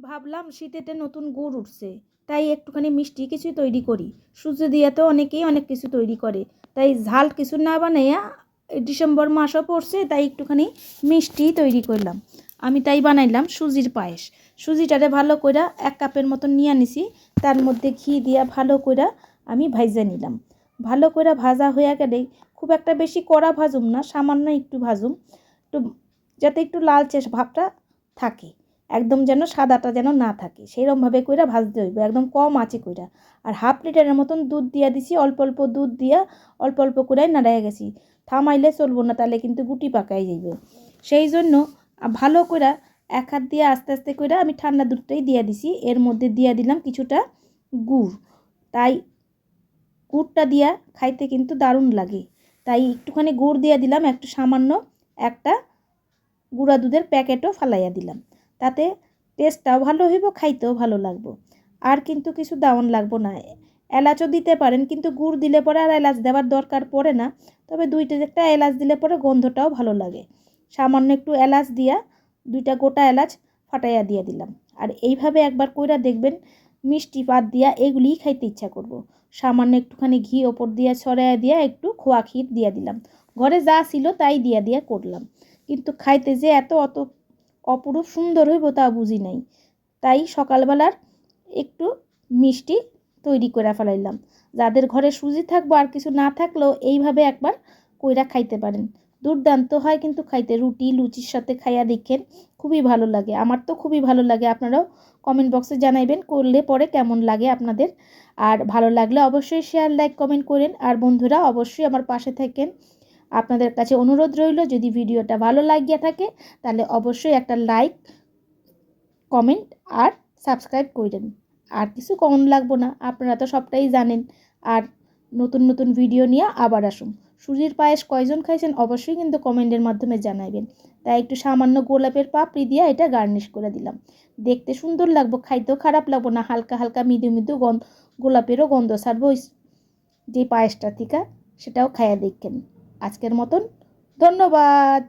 ভাবলাম শীতেতে নতুন গুড় উঠছে, তাই একটুখানি মিষ্টি কিছু তৈরি করি। সুজি দিয়ে তো অনেকেই অনেক কিছু তৈরি করে, তাই ঝাল কিছু না বানাইয়া ডিসেম্বর মাসও পড়ছে, তাই একটুখানি মিষ্টি তৈরি করলাম। আমি তাই বানাইলাম সুজির পায়েস। সুজিটারে ভালো কইরা 1 কাপের মতন নিয়ে নিছি, তার মধ্যে ঘি দিয়া ভালো কইরা আমি ভাইজা নিলাম। ভালো কইরা ভাজা হইয়া গেলেই, খুব একটা বেশি কড়া ভাজুম না, সামান্য একটু ভাজুম, একটু যাতে একটু লালচে ভাবটা থাকে, একদম যেন সাদাটা যেন না থাকে, সেইরকমভাবে কইরা ভাজতে হইব, একদম কম আঁচে কইরা। আর হাফ লিটারের মতন দুধ দিয়া দিছি, অল্প অল্প দুধ দিয়া অল্প অল্প করে নাড়াইয়া গেছি। থামাইলে চলবো না, তাহলে কিন্তু গুটি পাকাই যাইব। সেই জন্য ভালো কইরা এক হাত দিয়ে আস্তে আস্তে কইরা আমি ঠান্ডা দুধটাই দিয়া দিছি। এর মধ্যে দিয়া দিলাম কিছুটা গুড়, তাই গুড়টা দিয়া খাইতে কিন্তু দারুণ লাগে, তাই একটুখানি গুড় দিয়া দিলাম, একটু সামান্য একটা গুঁড়া দুধের প্যাকেটও ফালাইয়া দিলাম, তাতে টেস্টটাও ভালো হইব, খাইতেও ভালো লাগবো। আর কিন্তু কিছু দাওয়ান লাগবো না, এলাচও দিতে পারেন, কিন্তু গুড় দিলে পরে আর এলাচ দেওয়ার দরকার পড়ে না। তবে একটা এলাচ দিলে পরে গন্ধটাও ভালো লাগে। সামান্য একটু এলাচ দিয়া 2টা গোটা এলাচ ফাটাইয়া দিয়ে দিলাম। আর এইভাবে একবার কইরা দেখবেন, মিষ্টি পাত দিয়া এগুলিই খাইতে ইচ্ছা করব। সামান্য একটুখানি ঘি ওপর দিয়া ছড়াইয়া দিয়া একটু খোয়া ক্ষীর দিয়া দিলাম, ঘরে যা ছিল তাই দিয়া দিয়া করলাম। কিন্তু খাইতে যে অত অপরূপ সুন্দর হইব তা বুঝি নাই, তাই সকালবেলার একটু মিষ্টি তৈরি করে ফেলাইলাম। যাদের ঘরে সুজি থাকবো আর কিছু না থাকলেও এইভাবে একবার কইরা খাইতে পারেন, দুর্দান্ত হয় কিন্তু খাইতে। রুটি লুচির সাথে খাইয়া দেখেন, খুবই ভালো লাগে। আমার তো খুবই ভালো লাগে, আপনারাও কমেন্ট বক্সে জানাইবেন করলে পরে কেমন লাগে আপনাদের। আর ভালো লাগলে অবশ্যই শেয়ার লাইক কমেন্ট করেন, আর বন্ধুরা অবশ্যই আমার পাশে থাকেন। আপনাদের কাছে অনুরোধ রইল, যদি ভিডিওটা ভালো লাগিয়া থাকে তাহলে অবশ্যই একটা লাইক কমেন্ট আর সাবস্ক্রাইব করেন। আর কিছু কমন লাগবো না, আপনারা তো সবটাই জানেন। আর নতুন নতুন ভিডিও নিয়ে আবার আসুন। সুজির পায়েস কয়জন খাইছেন অবশ্যই কিন্তু কমেন্টের মাধ্যমে জানাবেন। তাই একটু সামান্য গোলাপের পাপড়ি দিয়ে এটা গার্নিশ করে দিলাম, দেখতে সুন্দর লাগবো, খাইতেও খারাপ লাগবো না, হালকা হালকা মৃদু মৃদু গোলাপেরও গন্ধ ছাড়বো যে পায়েসটা থেকে, সেটাও খাইয়া দেখেন। আজকের মতন ধন্যবাদ।